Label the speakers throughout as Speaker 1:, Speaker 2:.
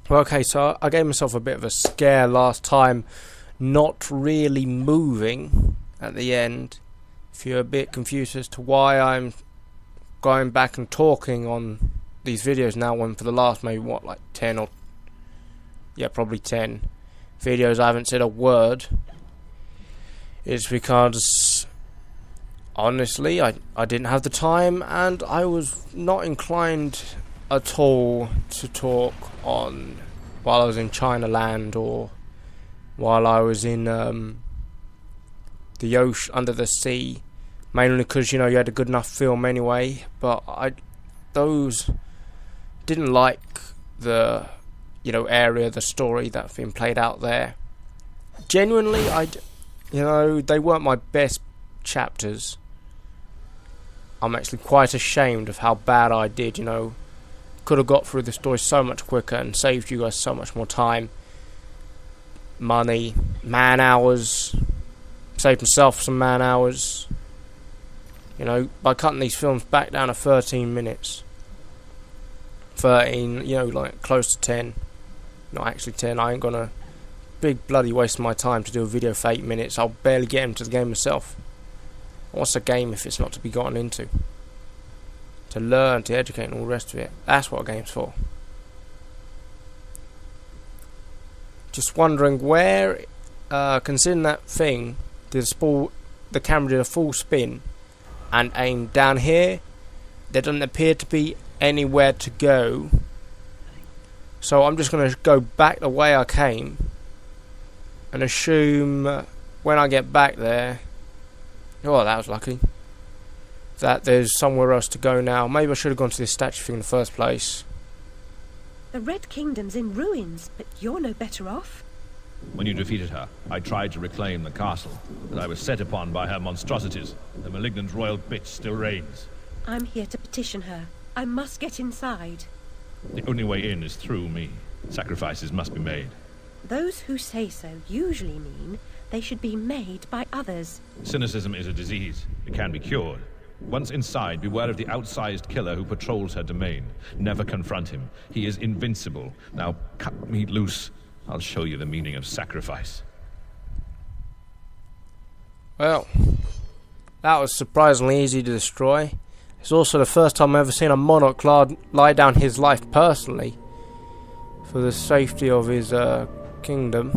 Speaker 1: Well, okay, so I gave myself a bit of a scare last time, not really moving at the end. If you're a bit confused as to why I'm going back and talking on these videos now, when for the last maybe what, like 10 or probably 10 videos I haven't said a word, it's because honestly I didn't have the time, and I was not inclined at all to talk on while I was in China land or while I was in the ocean, under the sea, mainly because you had a good enough film anyway. But I didn't like the area, the story that's been played out there. Genuinely, they weren't my best chapters. I'm actually quite ashamed of how bad I did. Could have got through the story so much quicker and saved you guys so much more time, money, man hours, saved myself some man hours, by cutting these films back down to 13 minutes. 13, like close to 10. Not actually 10. I ain't gonna big bloody waste my time to do a video for 8 minutes. I'll barely get into the game myself. What's a game if it's not to be gotten into? To learn, to educate and all the rest of it. That's what a game's for. Just wondering where, considering that thing, the camera did a full spin and aimed down here, there doesn't appear to be anywhere to go. So I'm just going to go back the way I came and assume when I get back there, oh, that was lucky, that there's somewhere else to go now. Maybe I should have gone to this statue thing in the first place.
Speaker 2: The Red Kingdom's in ruins, but you're no better off.
Speaker 3: When you defeated her, I tried to reclaim the castle, but I was set upon by her monstrosities. The malignant royal bitch still reigns.
Speaker 2: I'm here to petition her. I must get inside.
Speaker 3: The only way in is through me. Sacrifices must be made.
Speaker 2: Those who say so usually mean they should be made by others.
Speaker 3: Cynicism is a disease. It can be cured. Once inside, beware of the outsized killer who patrols her domain. Never confront him. He is invincible. Now cut me loose. I'll show you the meaning of sacrifice.
Speaker 1: Well, that was surprisingly easy to destroy. It's also the first time I've ever seen a monarch lie down his life personally for the safety of his kingdom.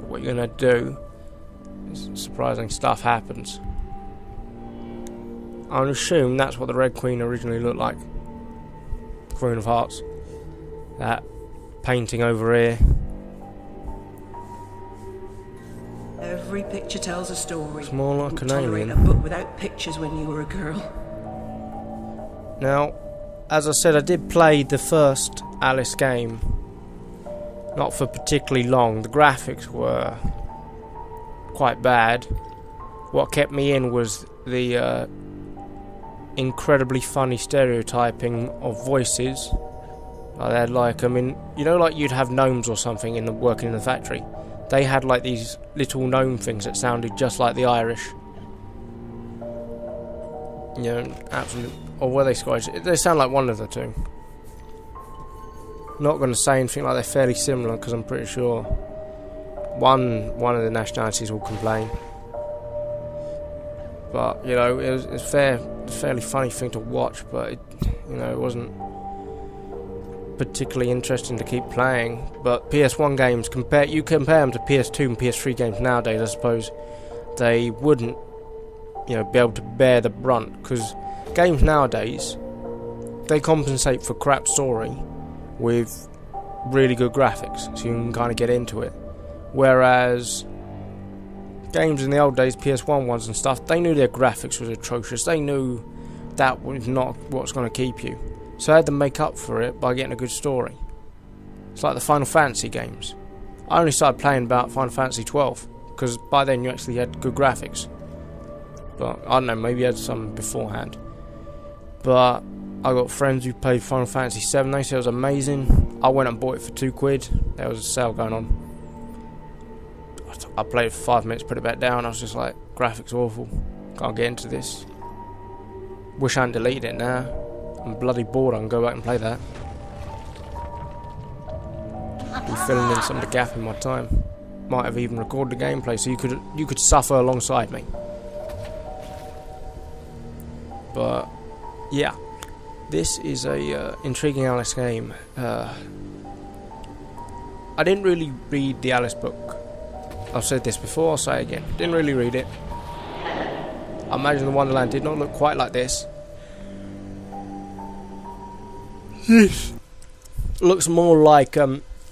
Speaker 1: What you're gonna do? Surprising stuff happens. I would assume that's what the Red Queen originally looked like. Queen of Hearts. That painting over here.
Speaker 4: Every picture tells a story.
Speaker 1: It's more like an alien.
Speaker 4: A book without pictures when you were a girl.
Speaker 1: Now, as I said, I did play the first Alice game. Not for particularly long. The graphics were quite bad. What kept me in was the incredibly funny stereotyping of voices. They had like, like you'd have gnomes or something working in the factory. They had like these little gnome things that sounded just like the Irish. Absolute, or were they Scottish? They sound like one of the two. Not going to say anything like they're fairly similar because I'm pretty sure one of the nationalities will complain. But it was a fairly funny thing to watch, but it wasn't particularly interesting to keep playing. But PS1 games, you compare them to PS2 and PS3 games nowadays, I suppose they wouldn't be able to bear the brunt, because games nowadays, they compensate for crap story with really good graphics, so you can kind of get into it. Whereas games in the old days, PS1 ones and stuff, they knew their graphics was atrocious. They knew that was not what's going to keep you. So I had to make up for it by getting a good story. It's like the Final Fantasy games. I only started playing about Final Fantasy 12, because by then you actually had good graphics. But I don't know, maybe you had some beforehand. But I got friends who played Final Fantasy 7, they said it was amazing. I went and bought it for £2. There was a sale going on. I played it for 5 minutes, put it back down. I was just like, graphics awful. Can't get into this. Wish I hadn't deleted it now. I'm bloody bored. I can go back and play that. be filling in some of the gap in my time. Might have even recorded the gameplay so you could suffer alongside me. But yeah, this is a intriguing Alice game. I didn't really read the Alice book. I've said this before, I'll say it again. Didn't really read it. I imagine the Wonderland did not look quite like this. This looks more like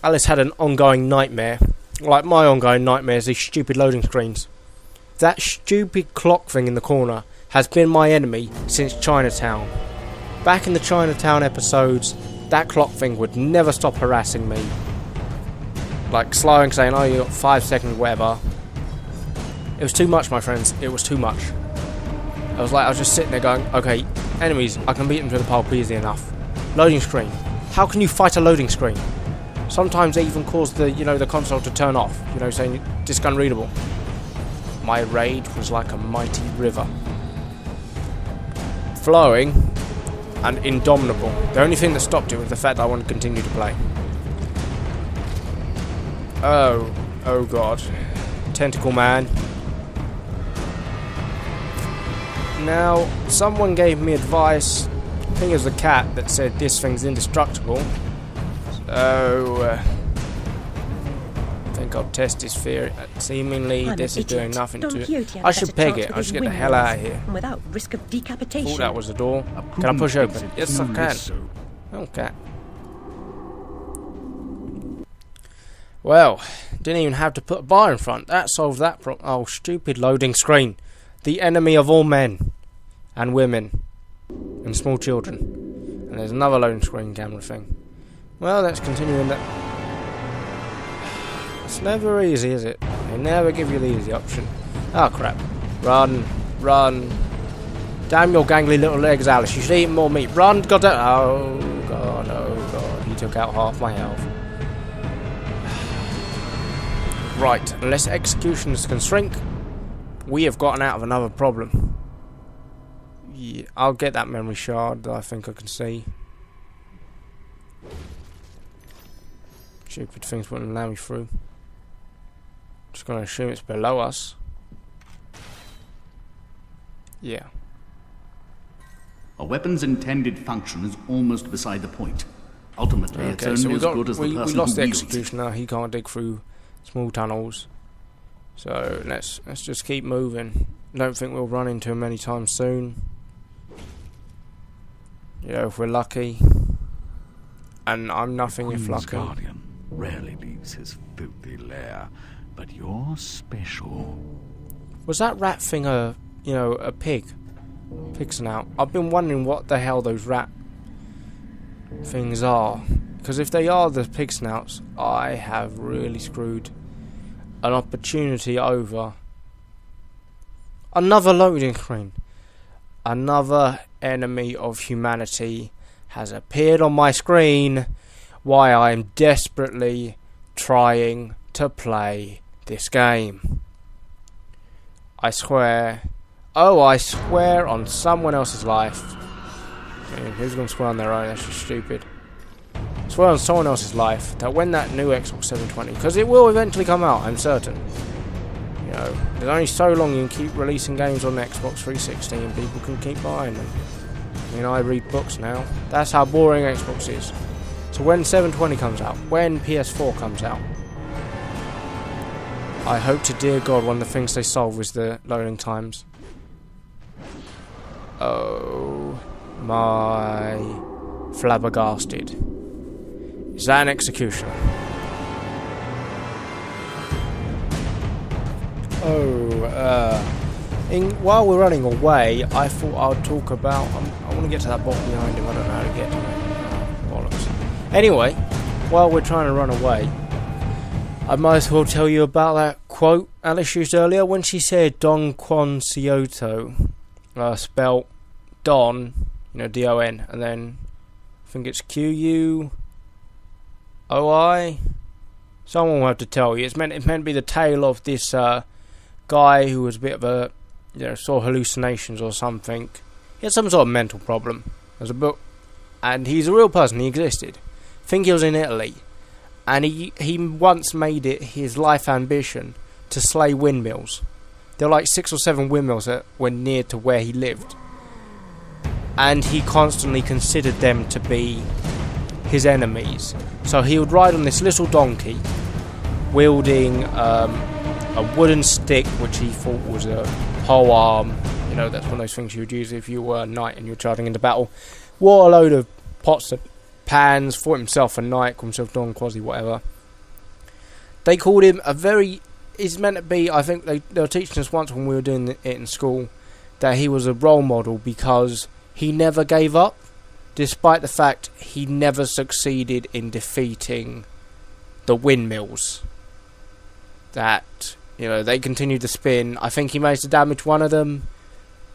Speaker 1: Alice had an ongoing nightmare. Like my ongoing nightmare is these stupid loading screens. That stupid clock thing in the corner has been my enemy since Chinatown. Back in the Chinatown episodes, that clock thing would never stop harassing me. Like slowing, saying, oh, you got 5 seconds, whatever. It was too much, my friends. It was too much. I was just sitting there going, okay, enemies, I can beat them to the pulp easy enough. Loading screen. How can you fight a loading screen? Sometimes they even cause the, the console to turn off, saying disk unreadable. My rage was like a mighty river. Flowing and indomitable. The only thing that stopped it was the fact that I wanted to continue to play. Oh god. Tentacle Man. Now, someone gave me advice, I think it was the cat, that said this thing's indestructible. So, I think I'll test his theory. Seemingly, this is doing nothing to it. I should peg it. I should get the hell out of here.
Speaker 2: Without risk of decapitation.
Speaker 1: Thought that was the door. Can I push open? Yes, I can. Okay. Well, didn't even have to put a bar in front. That solved that problem. Oh, stupid loading screen. The enemy of all men. And women. And small children. And there's another loading screen camera thing. Well, let's continue in that. It's never easy, is it? They never give you the easy option. Oh, crap. Run. Run. Damn your gangly little legs, Alice. You should eat more meat. Run. God damn. Oh, God. Oh, God. He took out half my health. Right. Unless executioners can shrink, we have gotten out of another problem. Yeah, I'll get that memory shard that I think I can see. Stupid things wouldn't allow me through. Just gonna assume it's below us. Yeah.
Speaker 5: A weapon's intended function is almost beside the point. Ultimately, it's only as good as the person who wields it.
Speaker 1: We lost the executioner. He can't dig through small tunnels. So let's just keep moving. Don't think we'll run into him anytime soon. If we're lucky. And I'm nothing if lucky.
Speaker 6: Guardian rarely leaves his filthy lair, but you're special.
Speaker 1: Was that rat thing a pig? Pig snout. I've been wondering what the hell those rat things are. Because if they are the pig snouts, I have really screwed an opportunity over. Another loading screen. Another enemy of humanity has appeared on my screen while I am desperately trying to play this game. I swear. Oh, I swear on someone else's life. Who's going to swear on their own? That's just stupid. I swear on someone else's life that when that new Xbox 720, because it will eventually come out, I'm certain. There's only so long you can keep releasing games on the Xbox 360 and people can keep buying them. I read books now. That's how boring Xbox is. So when 720 comes out, when PS4 comes out, I hope to dear God one of the things they solve is the loading times. Oh my flabbergasted. Is that an executioner? While we're running away, I thought I'd talk about... I want to get to that box behind him. I don't know how to get to it. Oh, bollocks. Anyway, while we're trying to run away, I might as well tell you about that quote Alice used earlier when she said Don Quixote, spelt Don, D-O-N, and then I think it's Q-U-O-I. Someone will have to tell you. It's meant to be the tale of this guy who was a bit of a, saw hallucinations or something. He had some sort of mental problem. There's a book, and he's a real person. He existed. I think he was in Italy, and he once made it his life ambition to slay windmills. There were like 6 or 7 windmills that were near to where he lived, and he constantly considered them to be his enemies. So he would ride on this little donkey, wielding a wooden stick, which he thought was a pole arm. You know, that's one of those things you would use if you were a knight and you were charging into battle. Wore a load of pots and pans, fought himself a knight, called himself Don Quasi, whatever. They called him a very... It's meant to be, I think they were teaching us once when we were doing it in school, that he was a role model because he never gave up, despite the fact he never succeeded in defeating the windmills. That, you know, they continued to spin. I think he managed to damage one of them,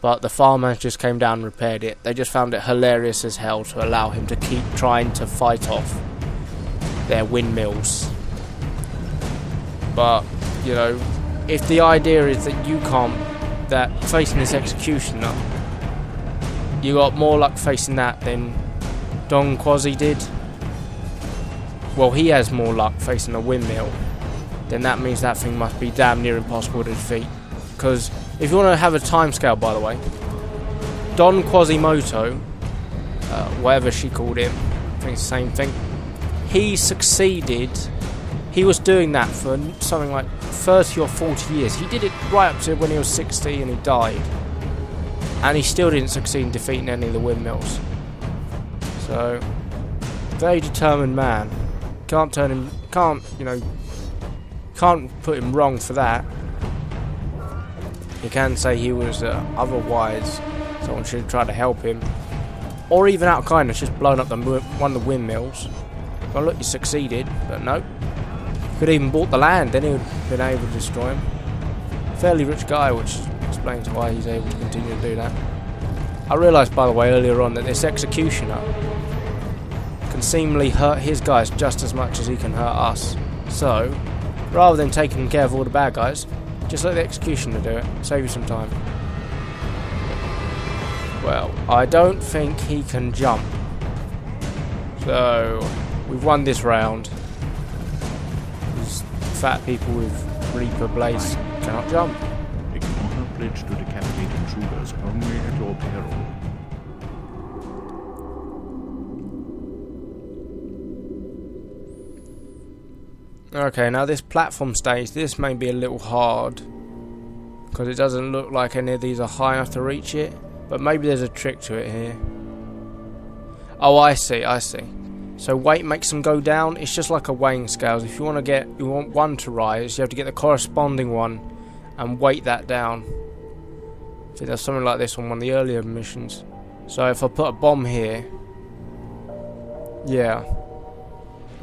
Speaker 1: but the farmers just came down and repaired it. They just found it hilarious as hell to allow him to keep trying to fight off their windmills. But, you know, if the idea is that you can't, that facing this executioner, you got more luck facing that than Don Quasi did. Well, he has more luck facing a windmill. Then that means that thing must be damn near impossible to defeat. Because if you want to have a timescale, by the way, Don Quasimodo, whatever she called him, I think it's the same thing, he succeeded. He was doing that for something like 30 or 40 years. He did it right up to when he was 60 and he died. And he still didn't succeed in defeating any of the windmills. So, very determined man. Can't turn him, can't put him wrong for that. You can say he was otherwise someone should have tried to help him, or even out of kindness just blown up one of the windmills. Well, look, you succeeded, but no. Could have even bought the land, then he would have been able to destroy him. Fairly rich guy, which explains why he's able to continue to do that. I realised, by the way, earlier on that this executioner can seemingly hurt his guys just as much as he can hurt us. So, rather than taking care of all the bad guys, just let the executioner do it. Save you some time. Well, I don't think he can jump. So, we've won this round. These fat people with Reaper Blades cannot jump.
Speaker 6: Ignore her pledge to decapitate intruders only at your peril.
Speaker 1: Okay, now this platform stage, this may be a little hard because it doesn't look like any of these are high enough to reach it, but maybe there's a trick to it here. Oh, I see. So weight makes them go down. It's just like a weighing scales. If you want one to rise, you have to get the corresponding one and weight that down. I think there's something like this on one of the earlier missions. So if I put a bomb here, yeah.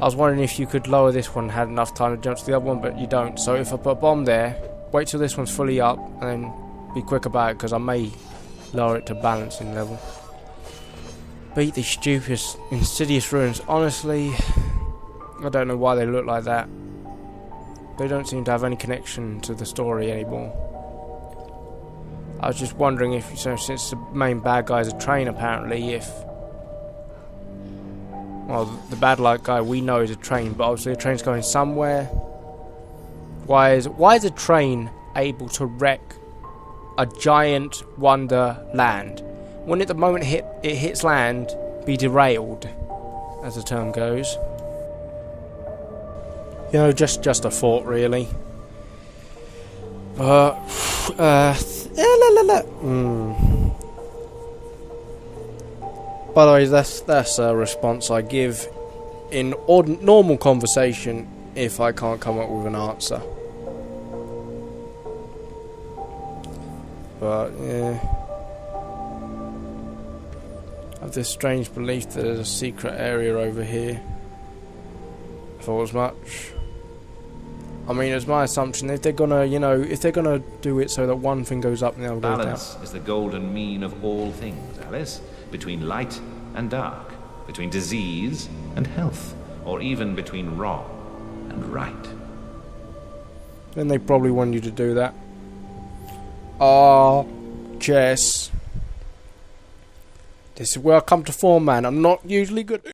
Speaker 1: I was wondering if you could lower this one, had enough time to jump to the other one, but you don't. So if I put a bomb there, wait till this one's fully up, and then be quick about it, because I may lower it to balancing level. Beat these stupid, insidious ruins. Honestly, I don't know why they look like that. They don't seem to have any connection to the story anymore. I was just wondering if, since the main bad guy's a train, apparently, if... Well, the bad luck guy we know is a train, but obviously a train's going somewhere. Why is a train able to wreck a giant wonderland? Wouldn't it, the moment it hits land, be derailed, as the term goes? You know, just a thought, really. By the way, that's a response I give in normal conversation if I can't come up with an answer. But yeah, I have this strange belief that there's a secret area over here. I thought as much. I mean, it's my assumption if they're gonna, if they're gonna do it so that one thing goes up and the other goes down.
Speaker 7: Balance is the golden mean of all things, Alice. Between light and dark, between disease and health, or even between wrong and right.
Speaker 1: Then they probably want you to do that. Jess. This is where I come to form, man. I'm not usually good.